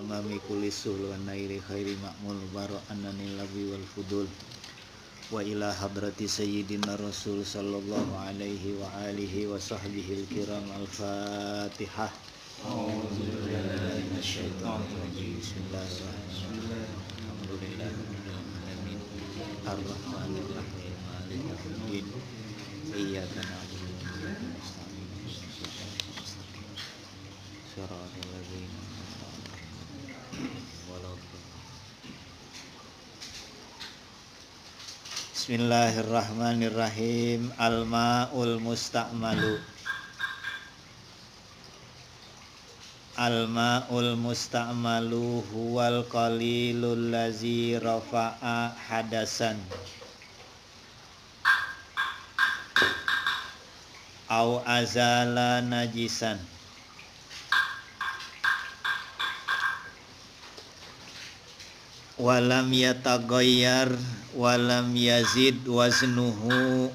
tamami kulli suhul wa nairi khairi ma'mul baro annani labi wal fudul wa ila hadrati sayyidina rasul sallallahu alaihi wa alihi wa sahbihi al-kiram al-fatihah. Bismillahirrahmanirrahim. Alhamdulillahirrahmanirrahim. Ar-Rahmanirrahim. Maliki yaumiddin. Iyyaka na'budu wa iyyaka nasta'in. Shiratal ladzina Bismillahirrahmanirrahim. Al-ma'ul musta'malu. Al-ma'ul musta'malu huwal qalilul ladzi rafa'a hadasan au azala najisan walam yataghayyar walam yazid waznuhu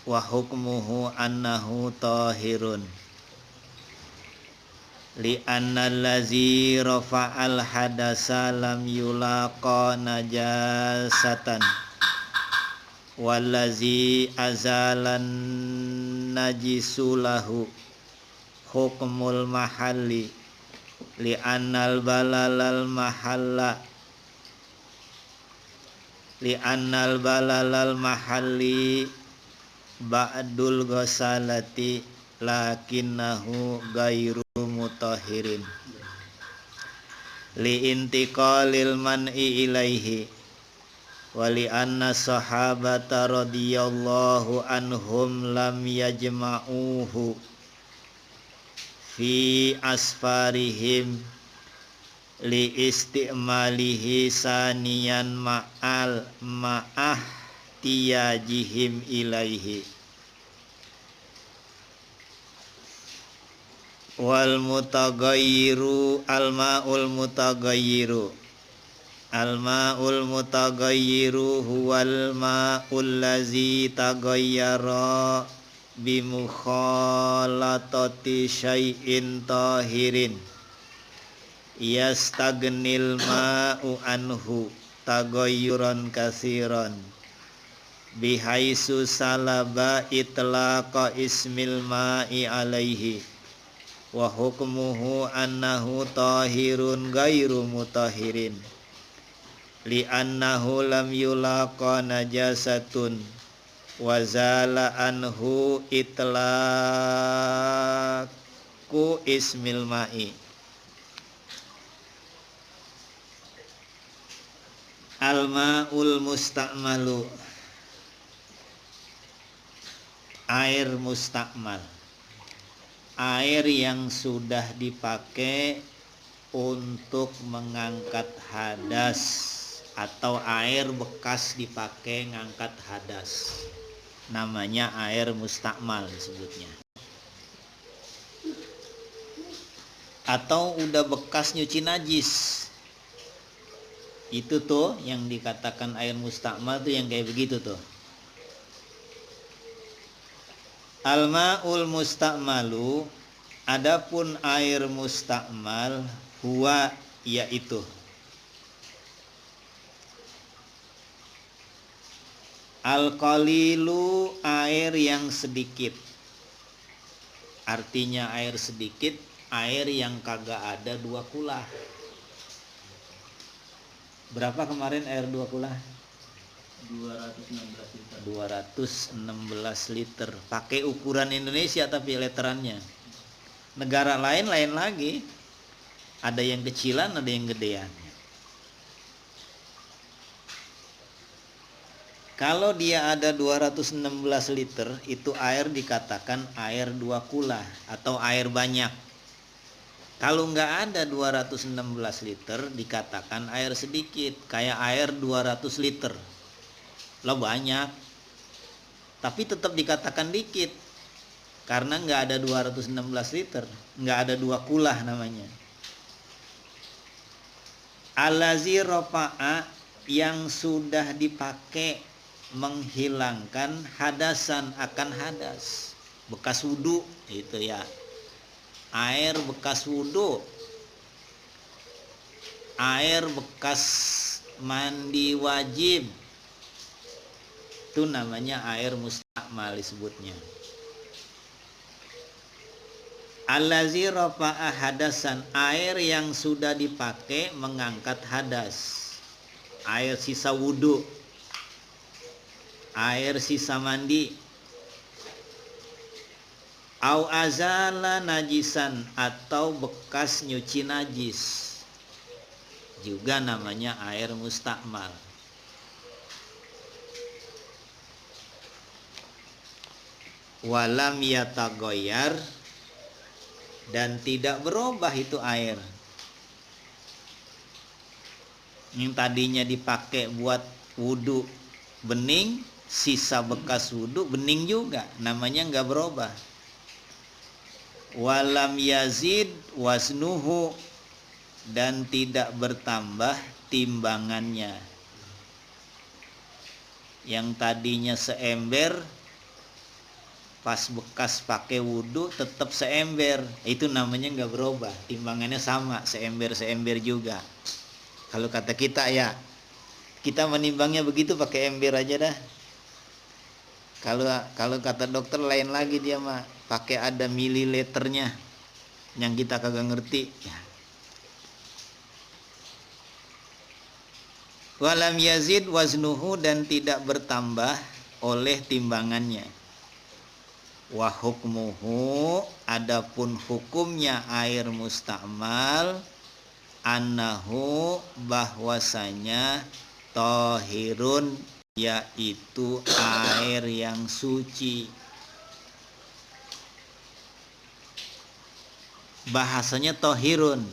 wa hukmuhu annahu tahirun li anna allazi rafa'al hadasa lam yulaqa najasatan wallazi azalan najisulahu hukmul mahalli li annal balalal mahalla li annal balalal mahalli ba'dul ghasalati lakinnahu ghairu mutahhirin li intiqalil man'i ilaihi wa li anna sahabata radhiyallahu anhum lam yajma'uhu fi asfarihim li istimalihi saniyan ma'ah tiyajihim ilaihi wal mutaghayyiru al-ma'ul mutaghayyiru huwal ma'ul ladzi taghayyara bi mukhalatati syai'in tahirin yastagnil ma'u anhu taghayyuran katsiran bihaisu salaba itlaqa ismil ma'i alaihi wa hukmuhu annahu tahirun ghairu mutahhirin li annahu lam yulaqa najasatun wa zala anhu itlaqu ismil ma'i. Al-ma'ul musta'malu, air mustakmal, air yang sudah dipakai untuk mengangkat hadas atau air bekas dipakai ngangkat hadas, namanya air mustakmal disebutnya. Atau udah bekas nyuci najis, itu tuh yang dikatakan air mustakmal tuh yang kayak begitu tuh. Al-ma'ul mustakmalu, adapun air mustakmal, huwa yaitu al-qalilu, air yang sedikit. Artinya air sedikit, air yang kagak ada 2 kulah. Berapa kemarin air 2 kulah? 216 liter. Pakai ukuran Indonesia tapi literannya. Negara lain lagi. Ada yang kecilan, ada yang gedean. Kalau dia ada 216 liter, itu air dikatakan air 2 kulah atau air banyak. Kalau nggak ada 216 liter, dikatakan air sedikit, kayak air 200 liter. Lo banyak, tapi tetap dikatakan dikit, karena nggak ada 216 liter, nggak ada 2 kulah namanya. Allazi rafa'a, yang sudah dipakai menghilangkan hadasan akan hadas, bekas wudu itu ya, air bekas wudu air bekas mandi wajib, itu namanya air mustakmal disebutnya. Allazi rafa'a hadasan, air yang sudah dipakai mengangkat hadas. Air sisa wudhu, air sisa mandi. Au azala najisan, atau bekas nyuci najis, juga namanya air mustakmal. Walam yatagoyar, dan tidak berubah itu air. Yang tadinya dipakai buat wudhu bening, sisa bekas wudhu bening juga, namanya nggak berubah. Walam yazid wasnuhu, dan tidak bertambah timbangannya. Yang tadinya seember, pas bekas pakai wudhu tetap seember, itu namanya nggak berubah, timbangannya sama, seember juga. Kalau kata kita ya, kita menimbangnya begitu pakai ember aja dah. Kalau kata dokter lain lagi, dia mah pakai ada mililiternya yang kita kagak ngerti. Walam yazid waznuhu, dan tidak bertambah oleh timbangannya. Wa hukmuhu, adapun hukumnya air mustakmal, annahu, bahwasanya tohirun, yaitu air yang suci. Bahasanya tohirun,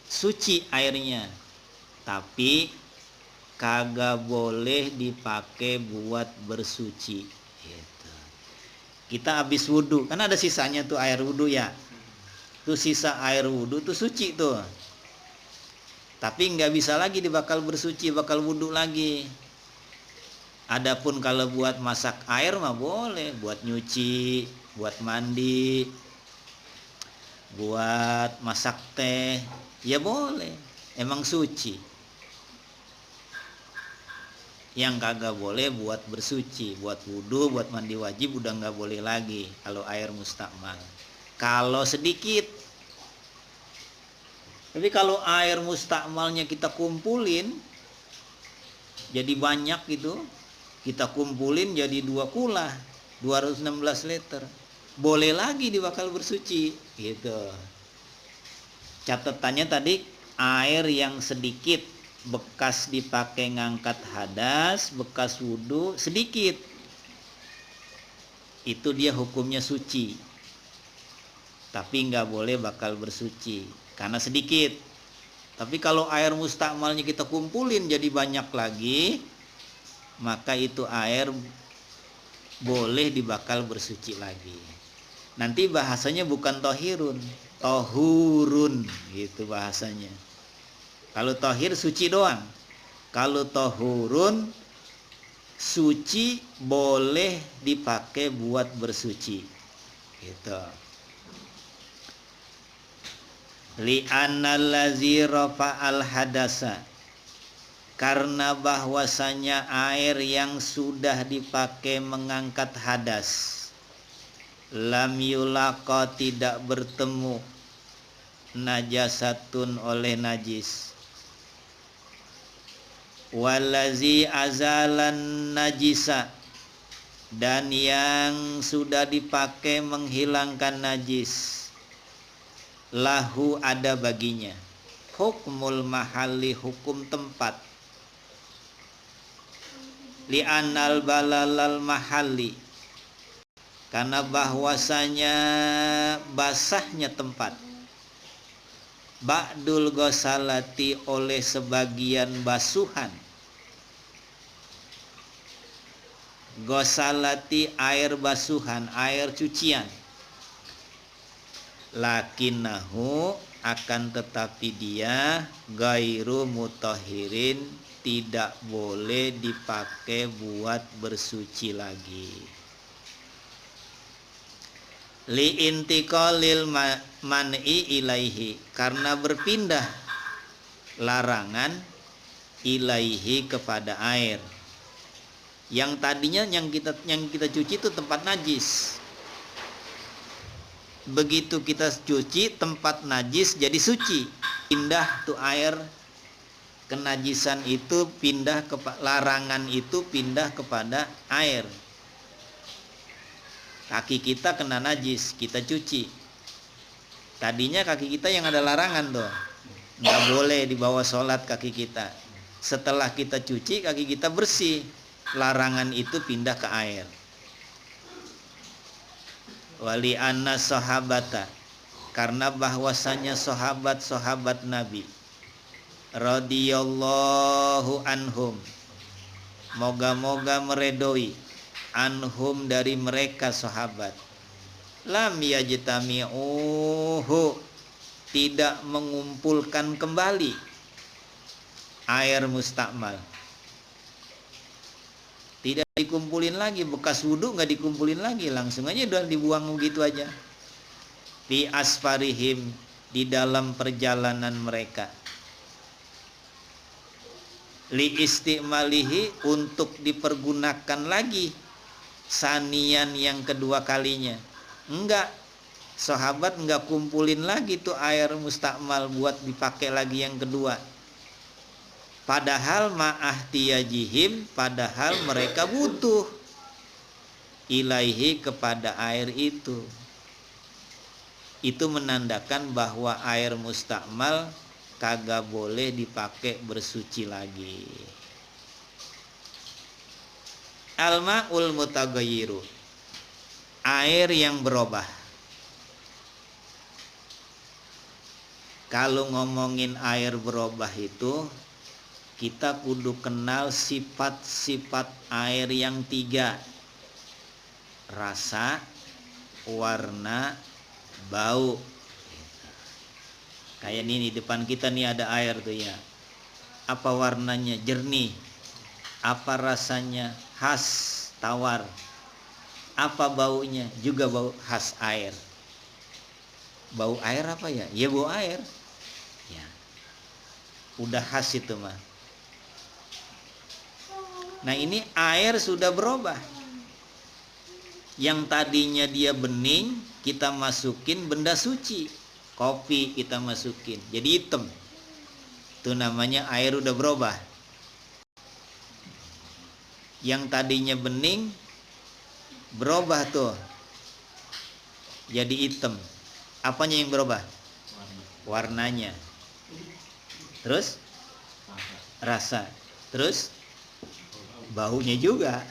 suci airnya, tapi kagak boleh dipakai buat bersuci gitu. Kita habis wudhu, kan ada sisanya tuh air wudhu ya, tuh sisa air wudhu tuh suci tuh, tapi nggak bisa lagi dibakal bersuci, bakal wudhu lagi. Adapun kalau buat masak air mah boleh, buat nyuci, buat mandi, buat masak teh, ya boleh, emang suci. Yang kagak boleh buat bersuci, buat wudhu, buat mandi wajib udah nggak boleh lagi kalau air mustakmal. Kalau sedikit. Tapi kalau air mustakmalnya kita kumpulin jadi banyak gitu, kita kumpulin jadi 2 kula, 216 liter, boleh lagi dibakal bersuci gitu. Catatannya tadi air yang sedikit, bekas dipakai ngangkat hadas, bekas wudhu sedikit, itu dia hukumnya suci, tapi nggak boleh bakal bersuci karena sedikit. Tapi kalau air mustakmalnya kita kumpulin jadi banyak lagi, maka itu air boleh dibakal bersuci lagi. Nanti bahasanya bukan tohirun, tohurun gitu bahasanya. Kalau tohir suci doang, kalau tohurun suci boleh dipakai buat bersuci gitu. Li'annal ladzi rafa'al hadasa, karena bahwasanya air yang sudah dipakai mengangkat hadas, lam yulaqa, tidak bertemu, najasatun, oleh najis, wallazi azalan najisa, dan yang sudah dipakai menghilangkan najis, lahu, ada baginya, hukmul mahalli, hukum tempat, li'anal balalal mahalli, karena bahwasanya basahnya tempat, ba'dul ghasalati, oleh sebagian basuhan. Ghasalati, air basuhan, air cucian. Lakinnahu, akan tetapi dia gairu mutahhirin, tidak boleh dipakai buat bersuci lagi. Li'intiqalil man'i ilaihi, karena berpindah larangan ilaihi kepada air. Yang tadinya yang kita cuci itu tempat najis. Begitu kita cuci tempat najis jadi suci. Pindah tuh air, kenajisan itu pindah ke larangan itu pindah kepada air. Kaki kita kena najis, kita cuci. Tadinya kaki kita yang ada larangan tuh, nggak boleh dibawa sholat kaki kita. Setelah kita cuci kaki kita bersih, larangan itu pindah ke air. Wali anna sahabata, karena bahwasanya sahabat-sahabat Nabi radhiyallahu anhum, moga-moga meredoi, anhum dari mereka sahabat, lam yajtami'uhu, tidak mengumpulkan kembali air mustakmal. Tidak dikumpulin lagi, bekas wudhu nggak dikumpulin lagi, langsung aja udah dibuang begitu aja. Fi asfarihim, di dalam perjalanan mereka. Li istimalihi, untuk dipergunakan lagi sanian yang kedua kalinya. Enggak, sahabat enggak kumpulin lagi tuh air mustakmal buat dipakai lagi yang kedua. Padahal ma'ahtiyajihim, padahal mereka butuh ilaihi kepada air itu. Itu menandakan bahwa air mustakmal kagak boleh dipakai bersuci lagi. Al-ma'ul mutagayyiru, air yang berubah. Kalau ngomongin air berubah itu, kita kudu kenal sifat-sifat air yang 3. Rasa, warna, bau. Kayak ini di depan kita nih ada air tuh ya. Apa warnanya? Jernih. Apa rasanya? Khas, tawar. Apa baunya? Juga bau khas air. Bau air apa ya? Ya bau air. Ya. Udah khas itu mah. Nah ini air sudah berubah. Yang tadinya dia bening, kita masukin benda suci. Kopi kita masukin, jadi hitam. Itu namanya air udah berubah. Yang tadinya bening, berubah tuh, jadi hitam. Apanya yang berubah? Warnanya. Terus? Rasa. Terus? Baunya juga.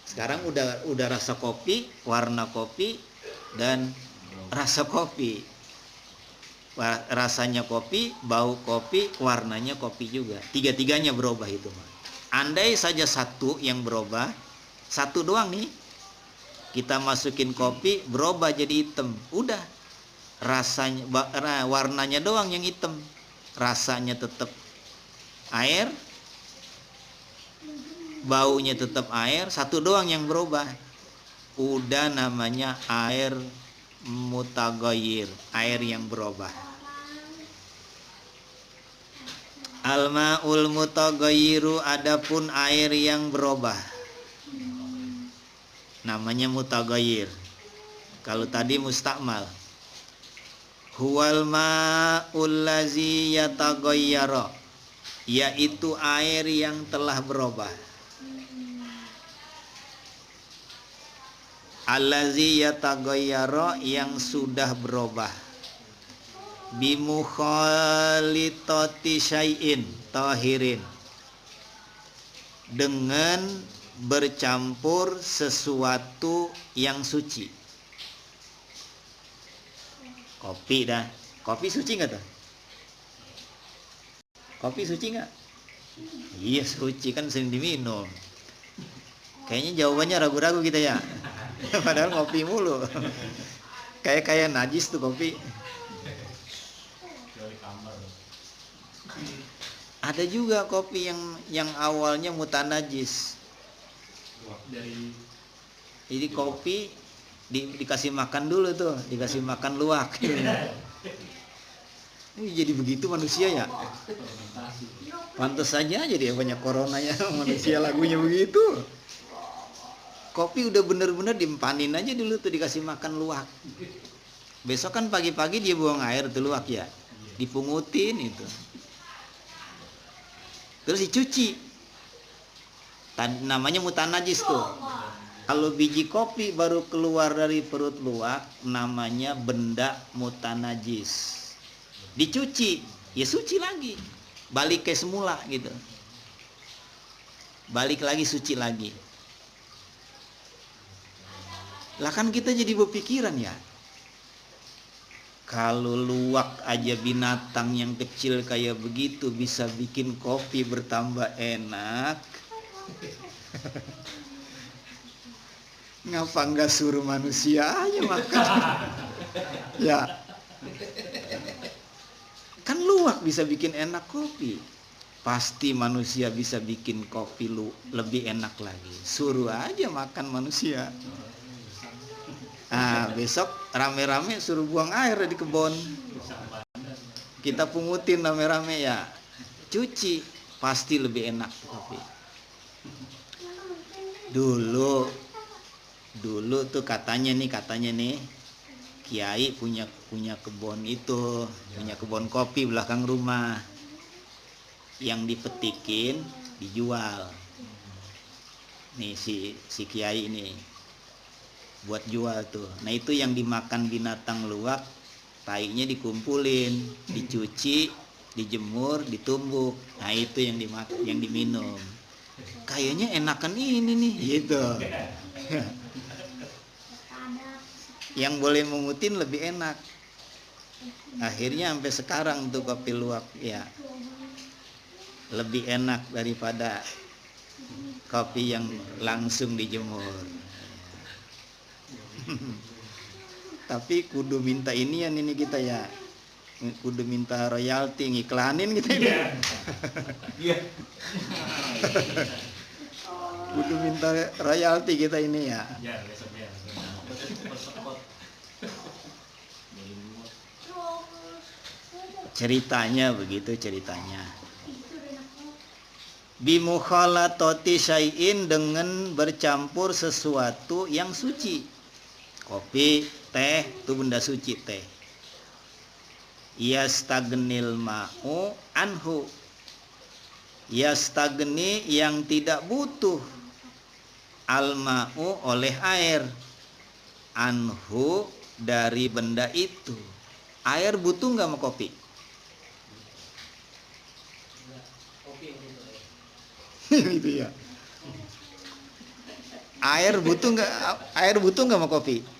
Sekarang udah rasa kopi, warna kopi, dan rasa kopi. Rasanya kopi, bau kopi, warnanya kopi juga. Tiga-tiganya berubah itu. Andai saja satu yang berubah, satu doang nih, kita masukin kopi, berubah jadi hitam. Udah, rasanya, warnanya doang yang hitam, rasanya tetap air, baunya tetap air, satu doang yang berubah. Udah namanya air mutaghayyir, air yang berubah. Al-ma'ul mutaghayyiru, adapun air yang berubah, namanya mutaghayyir. Kalau tadi mustakmal. Huwal ma'ul ladzi yataghayyara, yaitu air yang telah berubah. Allazi yataghayyara, yang sudah berubah. Bimukhalitati syai'in tahirin, dengan bercampur sesuatu yang suci. Kopi dah. Kopi suci nggak tuh? Kopi suci nggak? Iya suci, kan sering diminum. Kayaknya jawabannya ragu-ragu kita ya. Padahal ngopi mulu. Kayak najis tuh kopi. Ada juga kopi yang awalnya mutanajis. Jadi kopi dikasih makan dulu tuh, dikasih makan luwak. Ini jadi begitu manusia ya. Pantes saja dia banyak coronanya manusia lagunya begitu. Kopi udah bener-bener diempanin aja dulu tuh, dikasih makan luwak. Besok kan pagi-pagi dia buang air tuh luwak ya, dipungutin itu. Terus dicuci. Namanya mutanajis tuh. Kalau biji kopi baru keluar dari perut luwak, namanya benda mutanajis. Dicuci, ya suci lagi. Balik ke semula gitu. Balik lagi suci lagi. Lah kan kita jadi berpikiran ya, kalau luwak aja binatang yang kecil kayak begitu bisa bikin kopi bertambah enak, ngapa nggak suruh manusia aja makan? Ya, kan luwak bisa bikin enak kopi, pasti manusia bisa bikin kopi lebih enak lagi. Suruh aja makan manusia. Nah, besok rame-rame suruh buang air di kebun. Kita pungutin rame-rame ya. Cuci, pasti lebih enak kopi. Dulu tuh katanya nih kiai punya kebun itu, punya kebun kopi belakang rumah. Yang dipetikin dijual. Nih si kiai ini buat jual tuh. Nah itu yang dimakan binatang luwak, tainya dikumpulin, dicuci, dijemur, ditumbuk. Nah itu yang dimakan, yang diminum. Kayaknya enakan ini nih, gitu. Yang boleh mengutin lebih enak. Akhirnya sampai sekarang tuh kopi luwak ya lebih enak daripada kopi yang langsung dijemur. Tapi kudu minta inian ini kita ya, kudu minta royalti, ngiklanin kita ini. Iya. Kudu minta royalti kita ini ya. Ceritanya begitu ceritanya. Bimukhalatati syai'in, dengan bercampur sesuatu yang suci. Kopi, teh itu benda suci teh. Yastagnil ma'u anhu. Yastagni yang tidak butuh, al ma'u oleh air, anhu dari benda itu. Air butuh nggak sama kopi? Itu ya. Air butuh nggak sama kopi?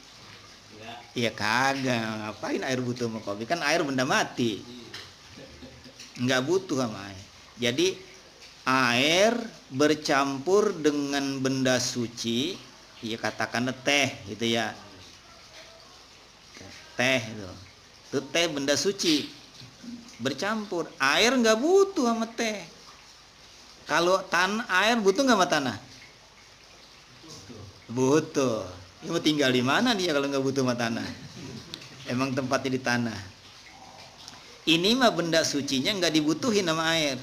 Ya kagak, ngapain air butuh sama kopi? Kan air benda mati, nggak butuh sama air. Jadi air bercampur dengan benda suci, ya katakan teh gitu ya. Teh itu teh benda suci bercampur. Air nggak butuh sama teh. Kalau air butuh nggak sama tanah? Butuh. Ya mau tinggal di mana dia kalau nggak butuh sama tanah? Emang tempatnya di tanah. Ini mah benda sucinya nggak dibutuhin sama air.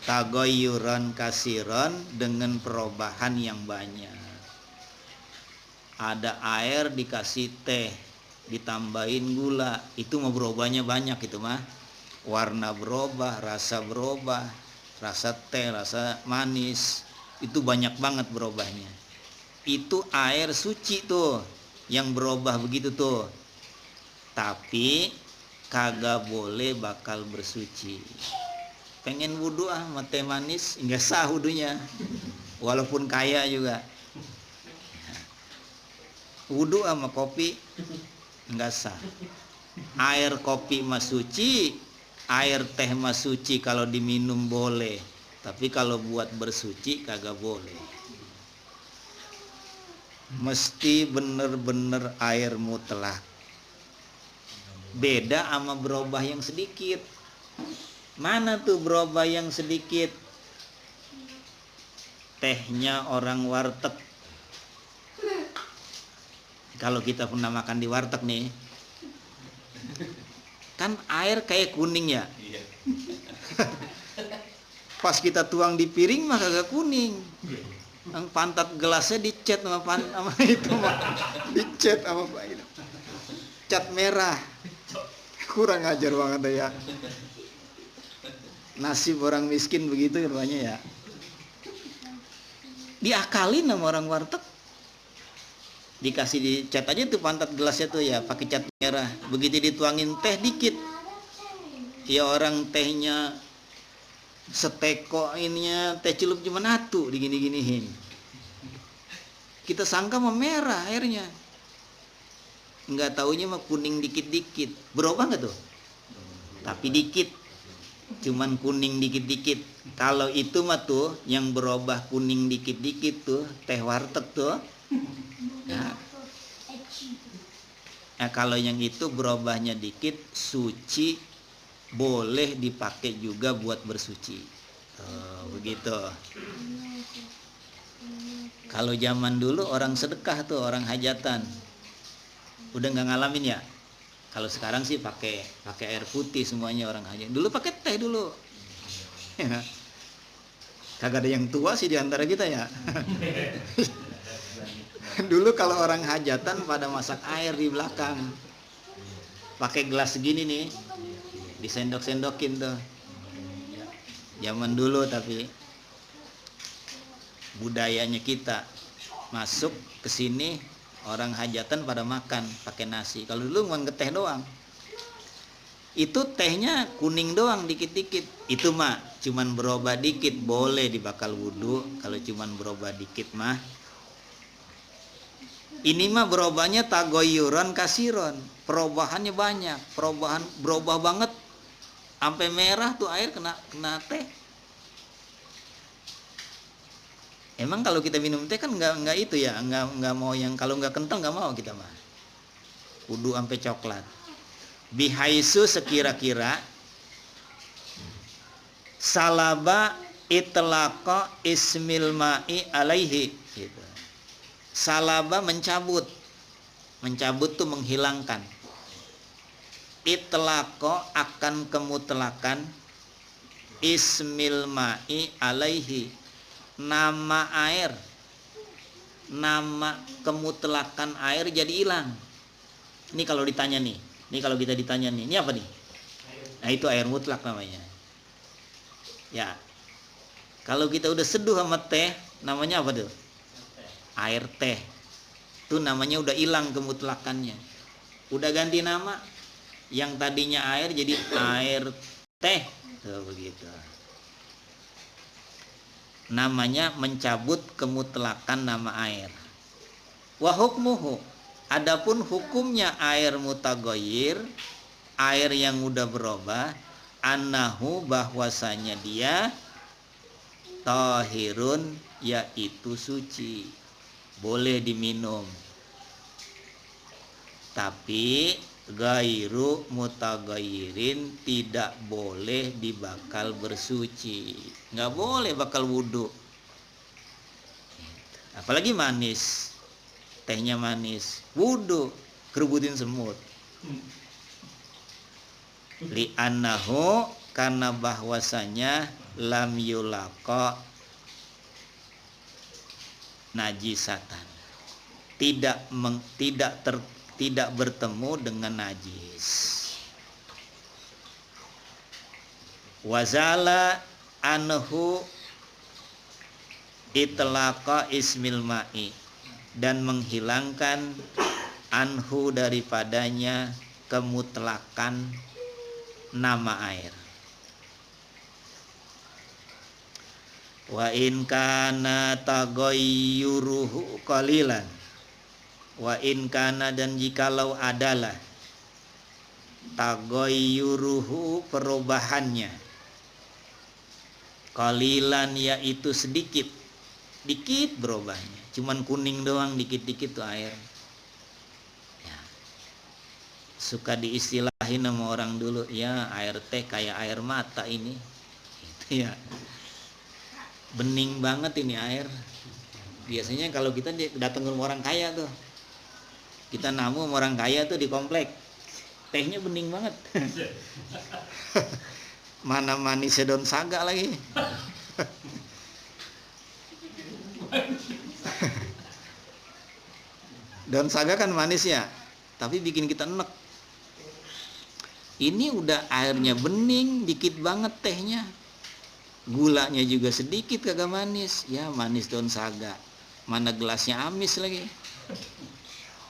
Tagoyuron kasiron, dengan perubahan yang banyak. Ada air dikasih teh, ditambahin gula, itu mah berubahnya banyak itu mah. Warna berubah, rasa berubah, rasa teh, rasa manis, itu banyak banget berubahnya. Itu air suci tuh yang berubah begitu tuh. Tapi kagak boleh bakal bersuci. Pengen wudhu sama teh manis nggak sah wudhunya, walaupun kaya juga. Wudhu sama kopi nggak sah. Air kopi mah suci, air teh mah suci kalau diminum boleh, tapi kalau buat bersuci kagak boleh. Mesti bener-bener air mutlak. Beda sama berubah yang sedikit. Mana tuh berubah yang sedikit? Tehnya orang warteg. Kalau kita pernah makan di warteg nih, kan air kayak kuning ya. Pas kita tuang di piring mah kagak kuning. Yang pantat gelasnya dicat sama itu mah dicat sama itu. Cat merah. Kurang ajar banget ya. Nasib orang miskin begitu rupanya ya. Diakalin sama orang warteg. Dikasih dicat aja tuh pantat gelasnya tuh ya pakai cat merah. Begitu dituangin teh dikit. Ya orang tehnya seteko ininya teh celup cuma satu digini-giniin. Kita sangka mah merah airnya. Enggak taunya mah kuning dikit-dikit. Berubah enggak tuh? Tapi dikit. Cuman kuning dikit-dikit. Kalau itu mah tuh yang berubah kuning dikit-dikit tuh teh warteg tuh. Nah, kalau yang itu berubahnya dikit suci, boleh dipakai juga buat bersuci. Begitu. Kalau zaman dulu orang sedekah tuh, orang hajatan. Udah nggak ngalamin ya? Kalau sekarang sih pakai air putih semuanya orang hajatan. Dulu pakai teh dulu. Kagak ada yang tua sih di antara kita ya. Dulu kalau orang hajatan pada masak air di belakang. Pakai gelas segini nih. Disendok-sendokin tuh. Zaman dulu tapi budayanya kita masuk ke sini orang hajatan pada makan pakai nasi. Kalau dulu cuma ke teh doang. Itu tehnya kuning doang dikit-dikit. Itu mah cuman berubah dikit boleh dibakal wudu. Kalau cuman berubah dikit mah. Ini mah berubahnya tagoyuran kasiron. Perubahannya banyak. Berubah banget. Sampai merah tuh air kena teh. Emang kalau kita minum teh kan nggak itu ya, nggak mau yang kalau nggak kental nggak mau kita mah. Kudu sampai coklat. Bihaisu sekira-kira salaba itlaqa ismil ma'i alaihi gitu. Salaba mencabut tuh menghilangkan. Itlaqo akan kemutlakan ismil ma'i alaihi nama air, nama kemutlakan air jadi hilang. Ini kalau ditanya nih, kalau kita ditanya nih, ini apa nih? Nah itu air mutlak namanya. Ya, kalau kita udah seduh sama teh, namanya apa tuh? Air teh. Itu namanya udah hilang kemutlakannya. Udah ganti nama. Yang tadinya air jadi air teh. Tuh begitu. Namanya mencabut kemutlakan nama air. Wa hukmuhu. Adapun hukumnya air mutaghayyir, air yang udah berubah, annahu bahwasanya dia tahirun yaitu suci. Boleh diminum. Tapi gairu mutaghayyirin tidak boleh dibakal bersuci. Nggak boleh bakal wudu. Apalagi manis. Tehnya manis. Wudu. Kerubutin semut. Li'annahu karena bahwasanya lam yulaqa najisatan. Tidak bertemu dengan najis. Wazala anhu itlaqa ismil ma'i dan menghilangkan anhu daripadanya kemutlakan nama air. Wa in kana taghayyuruhu qalilan. Wa in kana dan jikalau adalah taghayyuruhu perubahannya qalilan yaitu sedikit berubahnya, cuman kuning doang dikit-dikit tuh air ya. Suka diistilahin sama orang dulu ya, air teh kayak air mata ini gitu ya, bening banget ini air. Biasanya kalau kita datang ke rumah orang kaya tuh, kita namu sama orang kaya tuh di komplek, tehnya bening banget. Mana manisnya daun saga lagi. Daun saga kan manis ya, tapi bikin kita enek. Ini udah airnya bening, dikit banget tehnya. Gulanya juga sedikit, kagak manis. Ya manis daun saga. Mana gelasnya amis lagi.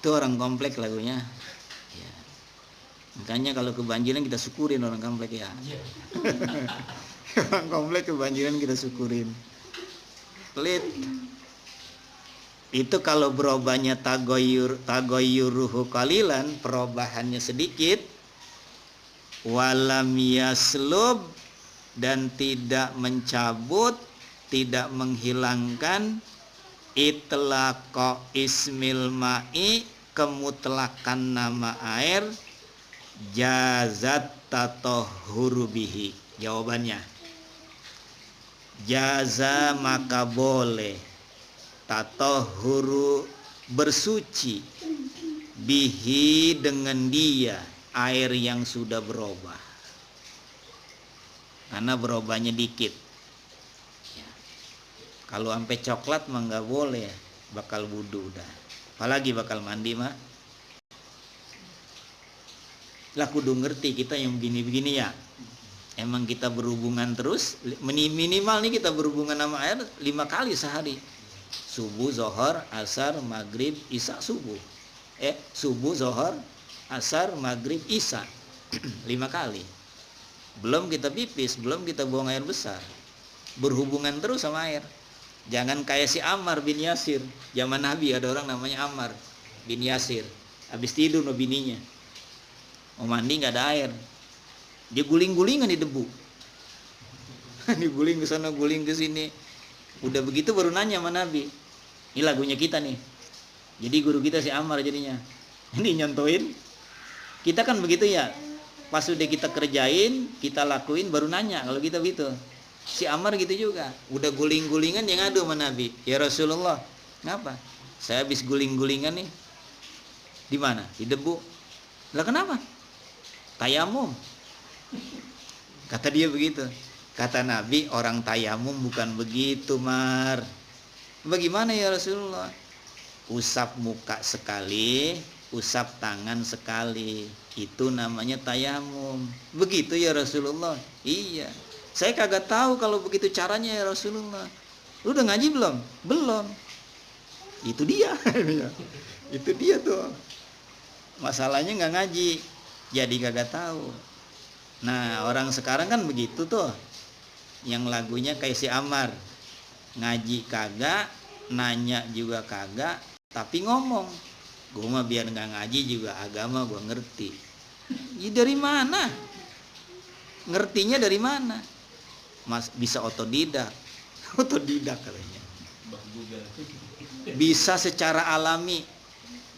Itu orang komplek lagunya. Ya. Makanya kalau kebanjiran kita syukurin orang komplek ya. Orang komplek kebanjiran kita syukurin. Pelit. Itu kalau berubahnya tagoyuruhu qalilan, perubahannya sedikit. Walam yaslub, dan tidak mencabut, tidak menghilangkan itlaqa ismil ma'i, kemutlakan nama air, jazat tatahhuru bihi. Jawabannya, jaza maka boleh, tatahhuru bersuci, bihi dengan dia, air yang sudah berubah. Karena berubahnya dikit ya. Kalau sampai coklat mah nggak boleh, bakal wudu dah. Apalagi bakal mandi mah. Lah kudu ngerti kita yang begini-begini ya. Emang kita berhubungan terus, minimal nih kita berhubungan sama air 5 kali sehari. Subuh, zohor, asar, maghrib, isya, subuh. Subuh, zohor, asar, maghrib, isya. 5 kali. Belum kita pipis, belum kita buang air besar. Berhubungan terus sama air. Jangan kayak si Ammar bin Yasir. Zaman Nabi ada orang namanya Ammar bin Yasir. Habis tidur sama bininya, mau mandi gak ada air. Dia guling-gulingan di debu. Diguling ke sana, guling ke sini. Udah begitu baru nanya sama Nabi. Ini lagunya kita nih. Jadi guru kita si Ammar jadinya. Ini nyontoin. Kita kan begitu ya. Pas udah kita kerjain, kita lakuin, baru nanya kalau kita gitu. Si Ammar gitu juga. Udah guling-gulingan dia ngadu sama Nabi. Ya Rasulullah, kenapa? Saya habis guling-gulingan nih. Di mana? Di debu. Lah kenapa? Tayamum. Kata dia begitu. Kata Nabi, orang tayamum bukan begitu, Mar. Bagaimana ya Rasulullah? Usap muka sekali, usap tangan sekali, itu namanya tayamum. Begitu ya Rasulullah? Iya. Saya kagak tahu kalau begitu caranya ya Rasulullah. Lu udah ngaji belum? Belum. Itu dia. Itu dia tuh. Masalahnya nggak ngaji, jadi kagak tahu. Nah orang sekarang kan begitu tuh. Yang lagunya kayak si Ammar. Ngaji kagak, nanya juga kagak, tapi ngomong. Gue mah biar nggak ngaji juga agama gue ngerti. Ya dari mana? Ngertinya dari mana? Mas bisa otodidak. Otodidak katanya. Bisa secara alami.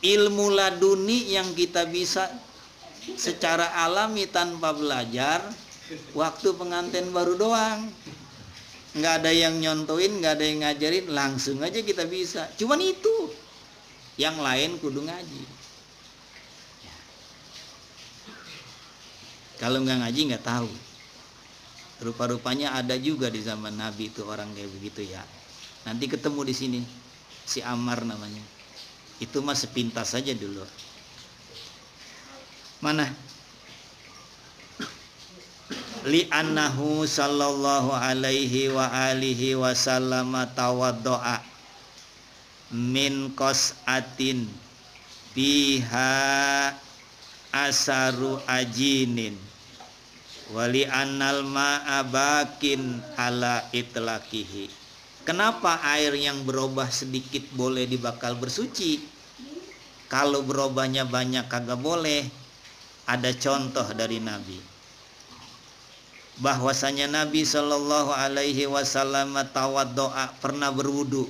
Ilmu laduni yang kita bisa secara alami tanpa belajar, waktu pengantin baru doang. Nggak ada yang nyontoin, nggak ada yang ngajarin, langsung aja kita bisa. Cuman itu. Yang lain kudu ngaji. Kalau nggak ngaji nggak tahu. Rupa-rupanya ada juga di zaman Nabi itu orang kayak begitu ya. Nanti ketemu di sini si Ammar namanya. Itu mah sepintas saja dulu. Mana? Li annahu sallallahu alaihi wa alihi wasallam tawaddoa min qas'atin biha asaru ajinin wali annal ma'a bakin ala itlaqihi. Kenapa air yang berubah sedikit boleh dibakal bersuci? Kalau berubahnya banyak kagak boleh. Ada contoh dari Nabi. Bahwasanya Nabi Shallallahu alaihi wasallam tawaddoa, pernah berwudu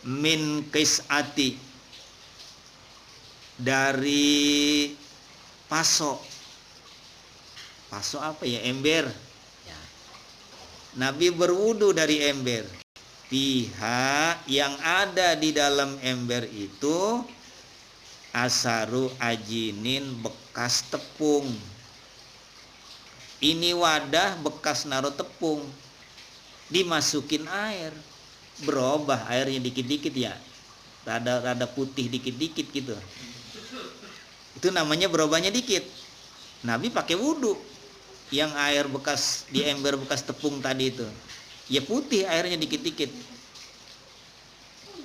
min qis'ati, dari paso. Paso apa ya? Ember ya. Nabi berwudu dari ember. Pihak yang ada di dalam ember itu asaru ajinin, bekas tepung. Ini wadah bekas naruh tepung, dimasukin air, berubah airnya dikit-dikit ya, rada putih dikit-dikit gitu. Itu namanya berubahnya dikit. Nabi pakai wudhu, yang air bekas di ember bekas tepung tadi itu, ya putih airnya dikit-dikit.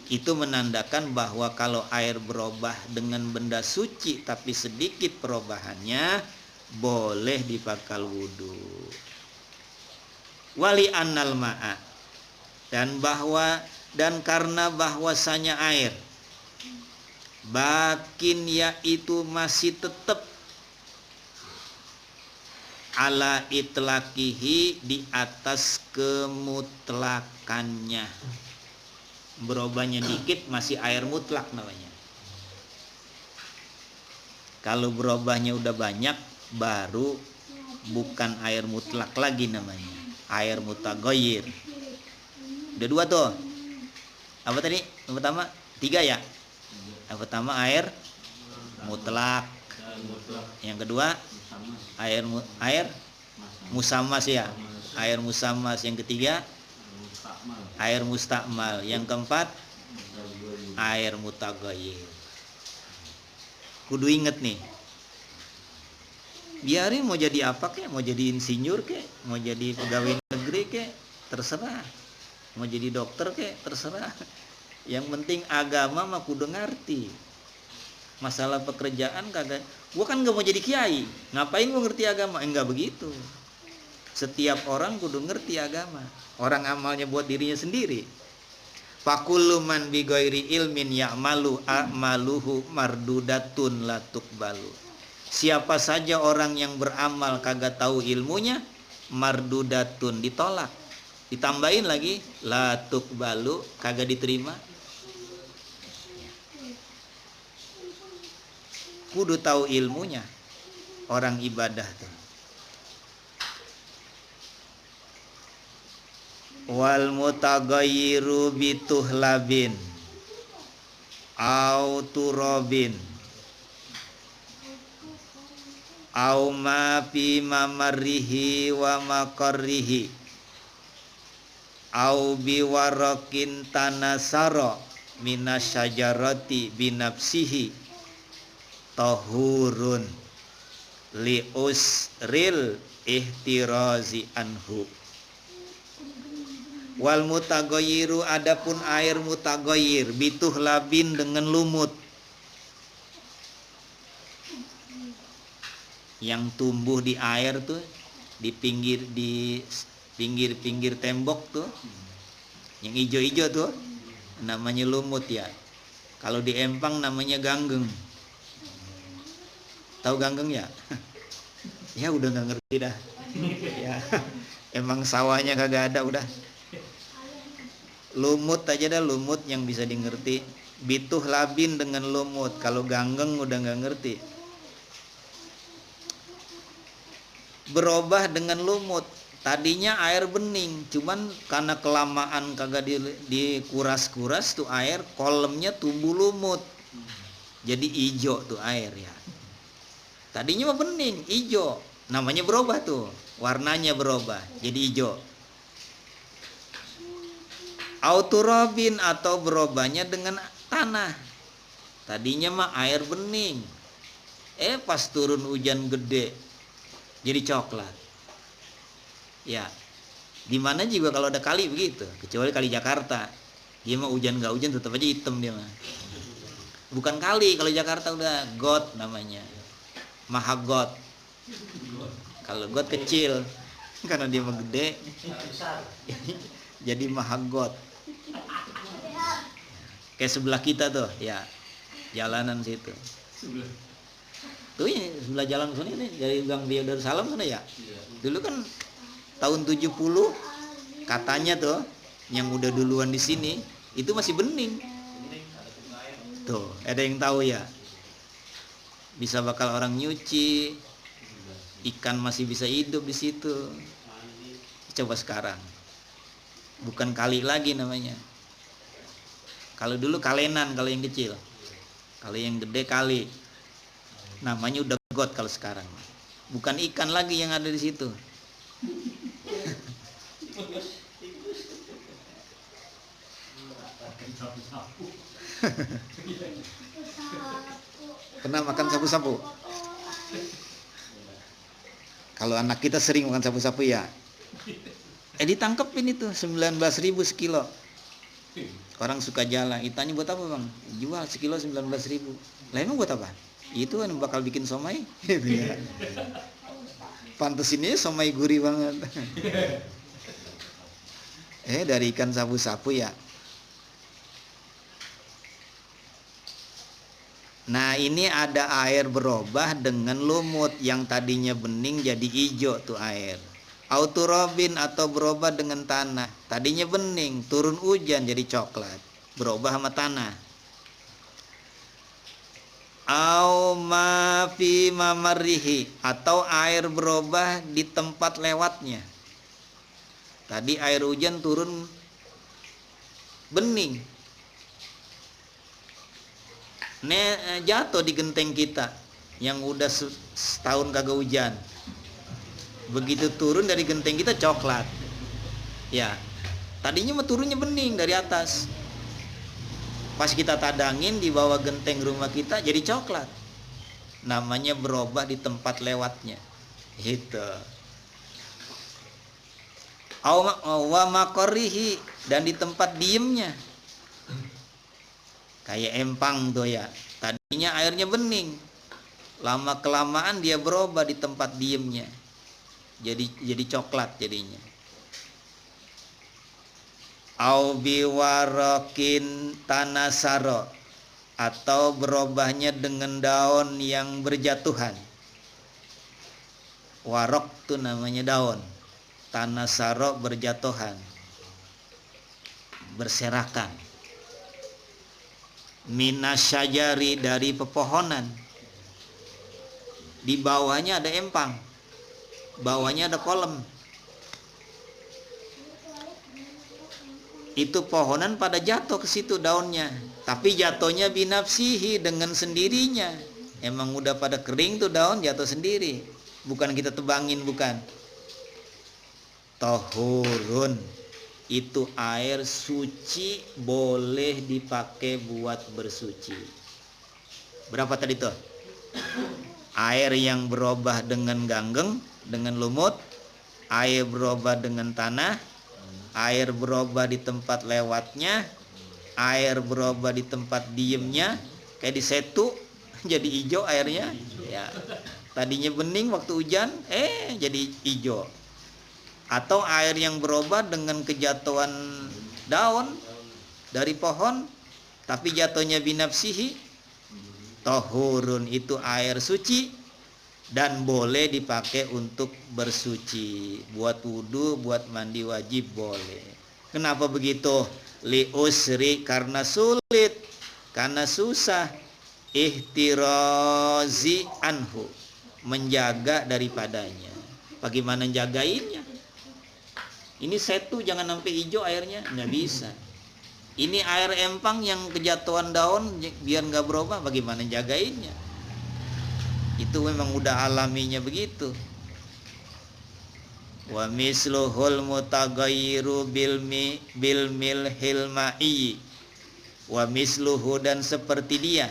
Itu menandakan bahwa kalau air berubah dengan benda suci tapi sedikit perubahannya, boleh dipakal wudhu. Wali annal ma'a, dan karena bahwasanya air bakin yaitu masih tetap ala itlaqihi, di atas kemutlakannya. Berubahnya dikit masih air mutlak namanya. Kalau berubahnya udah banyak baru bukan air mutlak lagi namanya, air mutaghayyir. Udah dua tuh. Apa tadi? Yang pertama 3 ya. Yang pertama air mutlak. Yang kedua air musammas ya. Air musammas. Yang ketiga air mustakmal. Yang keempat air mutaghayyir. Kudu inget nih. Biarin mau jadi apa kek, mau jadi insinyur kek, mau jadi pegawai negeri kek, terserah. Mau jadi dokter kek, terserah. Yang penting agama mah kudu ngerti. Masalah pekerjaan kagak. Gua kan gak mau jadi kiai, ngapain gua ngerti agama? Enggak begitu. Setiap orang kudu ngerti agama. Orang amalnya buat dirinya sendiri. Fakullu man bi ghairi ilmin ya'malu a'maluhu mardudatun la tuqbalu. Siapa saja orang yang beramal kagak tahu ilmunya, mardudatun, ditolak. Ditambahin lagi la tuqbalu, kagak diterima. Kudu tahu ilmunya orang ibadah tuh. Wal mutaghayyiru bituhlabin au turabin au ma fi mamarihi wa maqarrihi au biwarakin tanasara minasyajarati binafsihi tahurun li usril ihtirazi anhu. Wal mutaghayyiru, adapun air mutaghayyir, bituhlabin, dengan lumut yang tumbuh di air tuh, di pinggir tembok tuh, yang hijau-hijau tuh, namanya lumut ya. Kalau di empang namanya ganggeng. Tahu ganggeng ya? Ya udah nggak ngerti dah. Ya, emang sawahnya kagak ada udah. Lumut aja dah, lumut yang bisa dimengerti. Bituhlabin, dengan lumut. Kalau ganggeng udah nggak ngerti. Berubah dengan lumut. Tadinya air bening, cuman karena kelamaan kagak dikuras-kuras tuh air, kolamnya tumbuh lumut. Jadi hijau tuh air ya. Tadinya mah bening, hijau. Namanya berubah tuh, warnanya berubah jadi hijau. Auturabin, atau berubahnya dengan tanah. Tadinya mah air bening, pas turun hujan gede jadi coklat. Ya, dimana juga kalau ada kali begitu, kecuali kali Jakarta. Dia mah hujan nggak hujan tetap aja hitam dia mah. Bukan kali, kalau Jakarta udah got namanya, mahagot. Kalau got kecil, karena dia mah gede, jadi mahagot. Kayak sebelah kita tuh, ya, jalanan situ. Tuh ini sebelah jalan sana ini dari Gang Rio Darussalam sana ya. Dulu kan tahun 70 katanya tuh, yang udah duluan di sini itu masih bening. Tuh, ada yang tahu ya? Bisa bakal orang nyuci, ikan masih bisa hidup di situ. Coba sekarang, bukan kali lagi namanya. Kalau dulu kalenan, kalau yang kecil. Kalau yang gede kali, namanya udah got kalau sekarang. Bukan ikan lagi yang ada di situ. Pernah makan sapu-sapu? Kalau anak kita sering makan sapu-sapu ya. Ditangkepin itu 19.000 sekilo. Orang suka jalan, ditanya buat apa bang? Jual sekilo 19.000. Lah emang buat apa? Itu kan bakal bikin somai. Gitu ya. Pantes ini somai gurih banget. Dari ikan sapu-sapu ya. Nah ini ada air berubah dengan lumut, yang tadinya bening jadi hijau tuh air. Auturobin atau berubah dengan tanah, tadinya bening, turun hujan jadi coklat, berubah sama tanah. Au ma fi mamarihi, atau air berubah di tempat lewatnya. Tadi air hujan turun bening, jatuh di genteng kita yang udah setahun kagak hujan. Begitu turun dari genteng kita coklat. Ya, tadinya mah turunnya bening dari atas. Pas kita tadangin di bawah genteng rumah kita jadi coklat. Namanya berubah di tempat lewatnya. Gitu. Wa makorihi, dan di tempat diemnya. Kayak empang tuh ya. Tadinya airnya bening. Lama kelamaan dia berubah di tempat diemnya. Jadi coklat jadinya. Au biwarakin tanasaro, atau berubahnya dengan daun yang berjatuhan. Warok tuh namanya daun. Tanasaro berjatuhan, berserakan. Minasyajari, dari pepohonan. Di bawahnya ada empang, bawahnya ada kolam. Itu pohonan pada jatuh ke situ daunnya, tapi jatuhnya binafsihi, dengan sendirinya. Emang udah pada kering tuh daun, jatuh sendiri, bukan kita tebangin, bukan. Tahurun, itu air suci, boleh dipakai buat bersuci. Berapa tadi tuh? Air yang berubah dengan ganggeng, dengan lumut, air berubah dengan tanah, air berubah di tempat lewatnya, air berubah di tempat diemnya, kayak di setu jadi hijau airnya. Ya. Tadinya bening waktu hujan, jadi hijau. Atau air yang berubah dengan kejatuhan daun dari pohon, tapi jatuhnya binafsihi. Tahurun, itu air suci dan boleh dipakai untuk bersuci, buat wudu, buat mandi wajib boleh. Kenapa begitu? Li usri, karena sulit, karena susah. Ihtirazi anhu, menjaga daripadanya. Bagaimana jagainnya? Ini setu jangan sampai hijau airnya, nggak bisa. Ini air empang yang kejatuhan daun biar nggak berubah, bagaimana jagainnya? Itu memang udah alaminya begitu. Wa misluhul mutagayyiru bil milhil ma'i. Wa misluhu, dan seperti dia.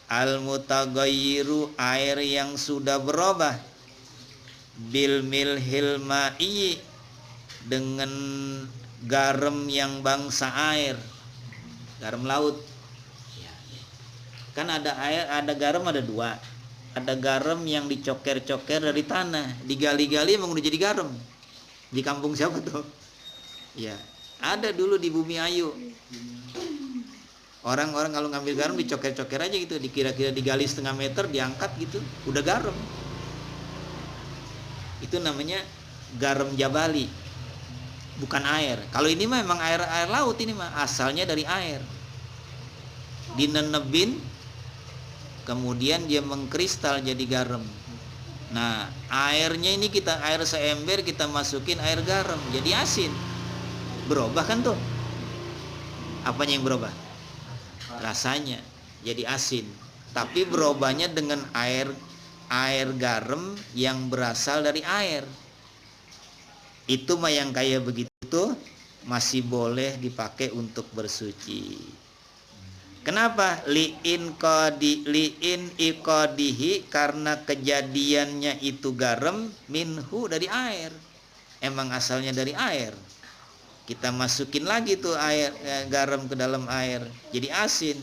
Al mutagayyiru, air yang sudah berubah. Bil milhil ma'i, dengan garam yang bangsa air, garam laut. Kan ada air, ada garam, ada dua. Ada garam yang dicoker-coker dari tanah, digali-gali emang udah jadi garam. Di kampung siapa tuh? Ya, ada dulu di Bumi Ayu. Orang-orang kalau ngambil garam dicoker-coker aja gitu, dikira-kira digali setengah meter, diangkat gitu, udah garam. Itu namanya garam jabali, bukan air. Kalau ini mah memang air laut, ini mah asalnya dari air. Dinenebin, kemudian dia mengkristal jadi garam. Nah, airnya ini air seember kita masukin air garam, jadi asin. Berubah kan tuh? Apanya yang berubah? rasanya jadi asin, tapi berubahnya dengan air garam yang berasal dari air. Itu mah yang kayak begitu masih boleh dipakai untuk bersuci. Kenapa? Li'in iqadihi, karena kejadiannya itu garam, minhu dari air. Emang asalnya dari air. Kita masukin lagi tuh air garam ke dalam air, jadi asin.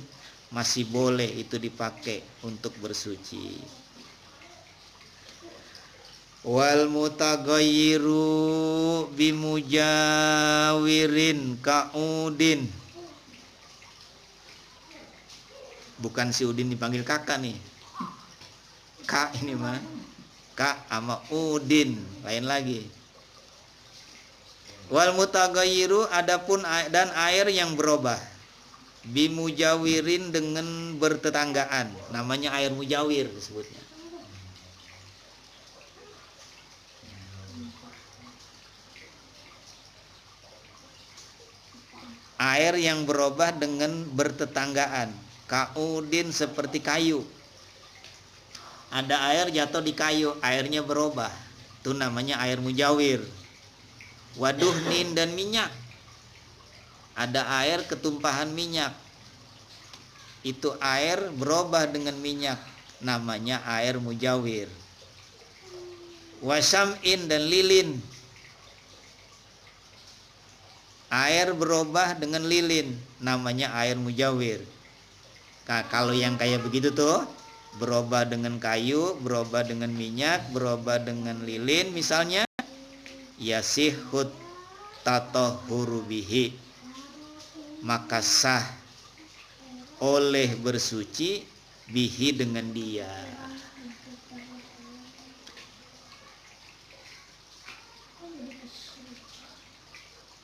Masih boleh itu dipakai untuk bersuci. Wal mutaghayyiru bimujawirin ka'udin. Bukan si Udin dipanggil kakak nih. Kak ini mah. Kak sama Udin, lain lagi. Wal mutaghayyiru, adapun dan air yang berubah. Bimujawirin, dengan bertetanggaan. Namanya air mujawir disebutnya. Air yang berubah dengan bertetanggaan. Kaudin, seperti kayu. Ada air jatuh di kayu, airnya berubah. Itu namanya air mujawir. Waduhnin, dan minyak. Ada air ketumpahan minyak. Itu air berubah dengan minyak. Namanya air mujawir. Wasam'in, dan lilin. Air berubah dengan lilin. Namanya air mujawir. Nah, kalau yang kayak begitu tuh, berubah dengan kayu, berubah dengan minyak, berubah dengan lilin misalnya, yasihut tatahhuru bihi, maka sah oleh bersuci bihi, dengan dia.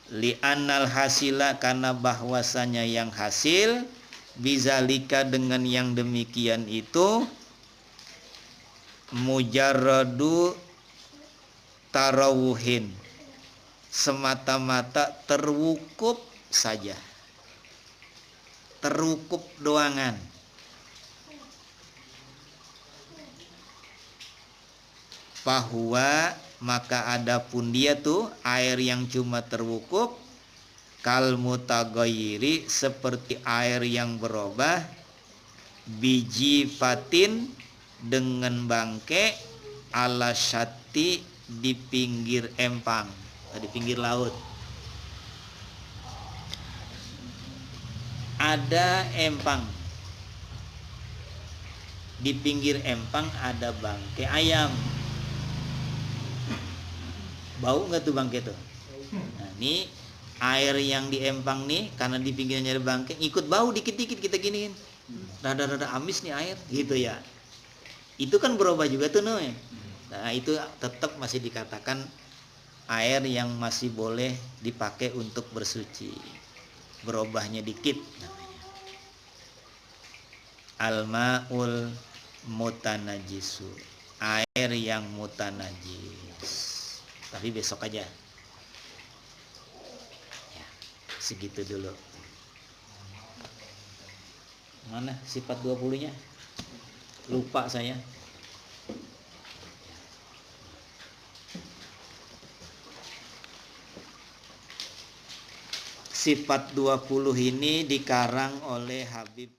Li'annal hasila, karena bahwasanya yang hasil, bizalika, dengan yang demikian itu, mujarradu tarawuhin, semata-mata terwukup saja, terwukup doangan. Fahuwa, maka adapun dia tuh air yang cuma terwukup, kal mutaghayyiri, seperti air yang berubah, biji fatin, dengan bangke, ala syati, di pinggir empang, di pinggir laut. Ada empang, di pinggir empang ada bangke ayam. Bau nggak tuh bangke tuh? Nah, ini air yang di empang nih, karena di pinggirnya ada bangke, ikut bau dikit-dikit, kita giniin, rada-rada amis nih air, gitu ya. Itu kan berubah juga tuh nih. Nah, itu tetap masih dikatakan air yang masih boleh dipakai untuk bersuci. Berubahnya dikit namanya. Al-ma'ul mutanajisu, air yang mutanajis. Tapi besok aja. Ya, segitu dulu. Mana sifat 20-nya? Lupa saya. Sifat 20 ini dikarang oleh Habib